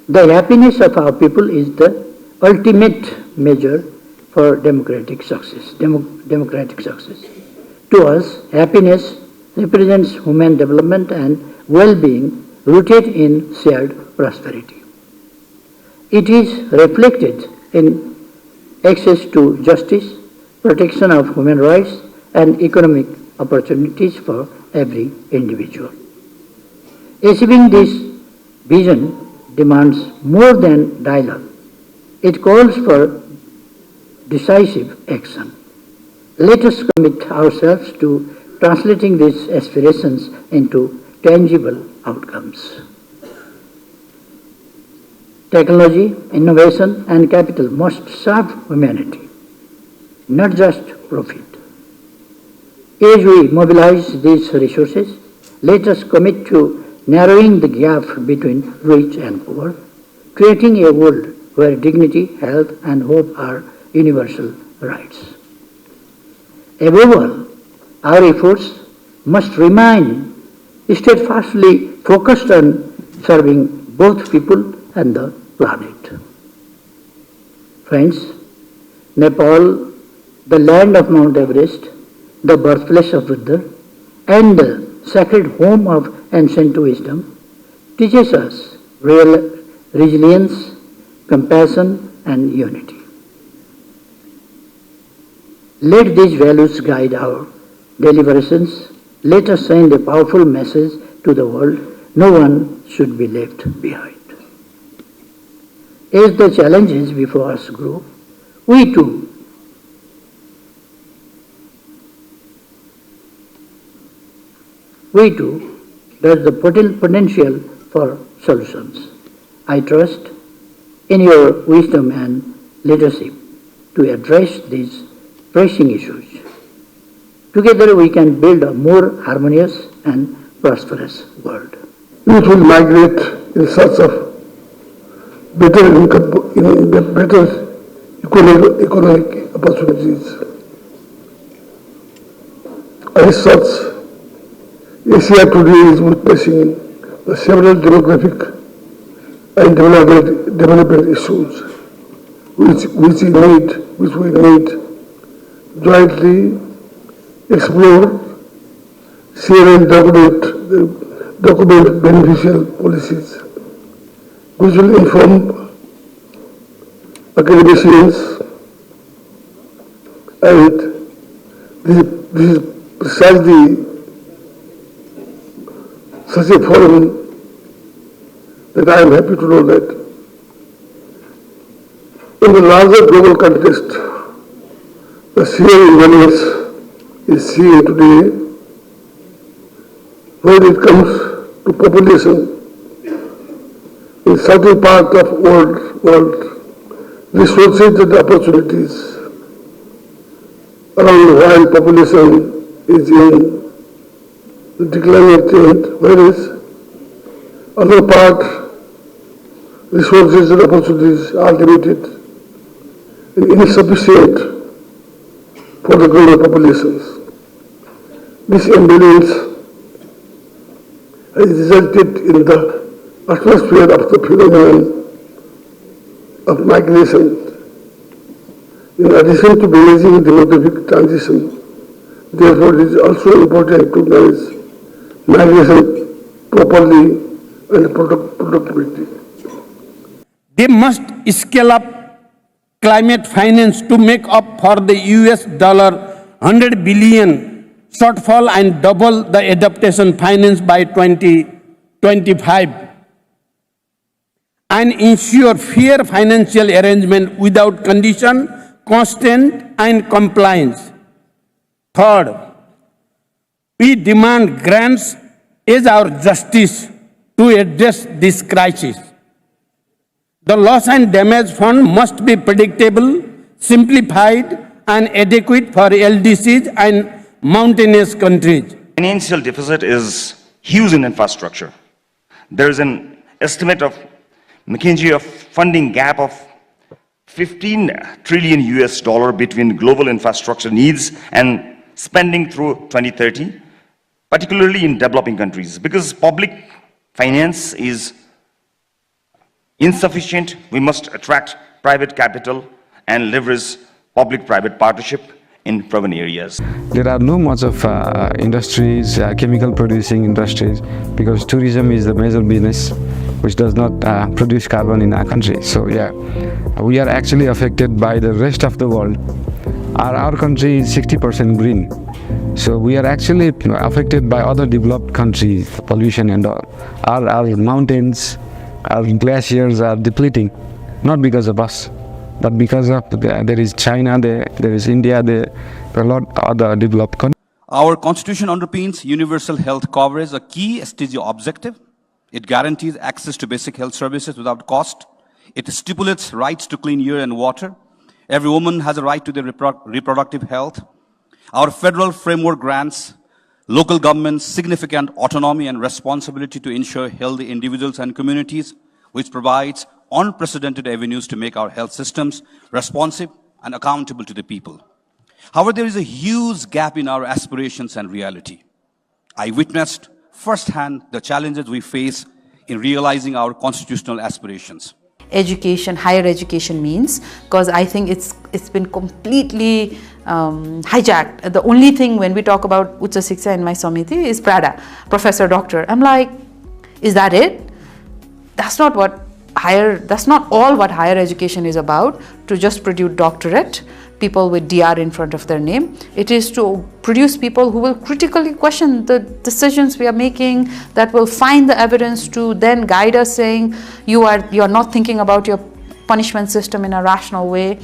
The happiness of our people is the ultimate measure for democratic success. To us, happiness represents human development and well-being rooted in shared prosperity. It is reflected in access to justice, protection of human rights, and economic opportunities for every individual. Achieving this vision demands more than dialogue. It calls for decisive action. Let us commit ourselves to translating these aspirations into tangible outcomes. Technology, innovation, and capital must serve humanity, not just profit. As we mobilize these resources, let us commit to narrowing the gap between rich and poor, creating a world where dignity, health, and hope are universal rights. Above all, our efforts must remain steadfastly focused on serving both people and the planet. Friends, Nepal, the land of Mount Everest, the birthplace of Buddha, and the sacred home of ancient wisdom, teaches us real resilience, compassion, and unity. Let these values guide our deliberations. Let us send a powerful message to the world: no one should be left behind. As the challenges before us grow, we too there's the potential for solutions. I trust in your wisdom and leadership to address these pressing issues. Together we can build a more harmonious and prosperous world. Youth will migrate in search of better economic opportunities. As such, Asia today is witnessing several demographic and development issues which we need jointly explore, share and document beneficial policies which will inform academicians, and this is precisely such a forum that I am happy to know that in the larger global context, the sheer imbalance is seen today when it comes to population. In certain parts of world, resources and opportunities around while population is in the declining trend, whereas other part resources and opportunities are limited and insufficient for the growing populations. This imbalance has resulted in the atmosphere of the phenomenon of migration. In addition to managing demographic transition, therefore it is also important to manage migration properly and productivity. They must scale up climate finance to make up for the US $100 billion shortfall and double the adaptation finance by 2025, and ensure fair financial arrangement without condition, constraint, and compliance. Third, we demand grants as our justice to address this crisis. The loss and damage fund must be predictable, simplified, and adequate for LDCs and mountainous countries. Financial deficit is huge in infrastructure. There is an estimate of McKinsey of funding gap of 15 trillion US dollar between global infrastructure needs and spending through 2030, particularly in developing countries, because public finance is insufficient. We must attract private capital and leverage public-private partnership in urban areas. There are no much of industries, chemical producing industries, because tourism is the major business which does not produce carbon in our country. So yeah, we are actually affected by the rest of the world. Our country is 60% green. So we are actually affected by other developed countries, pollution and all. Our mountains, our glaciers are depleting, not because of us, but because of there is China, there is India, there are a lot of other developed countries. Our Constitution underpins universal health coverage, a key SDG objective. It guarantees access to basic health services without cost. It stipulates rights to clean air and water. Every woman has a right to their reproductive health. Our federal framework grants local governments significant autonomy and responsibility to ensure healthy individuals and communities, which provides unprecedented avenues to make our health systems responsive and accountable to the people. However, there is a huge gap in our aspirations and reality. I witnessed firsthand the challenges we face in realizing our constitutional aspirations. Education, higher education means, because I think it's been completely hijacked. The only thing when we talk about Ucha Shiksha in my Samiti is Prada, Professor Doctor. I'm like, is that it? That's not all what higher education is about, to just produce doctorate, people with DR in front of their name. It is to produce people who will critically question the decisions we are making, that will find the evidence to then guide us, saying you are not thinking about your punishment system in a rational way.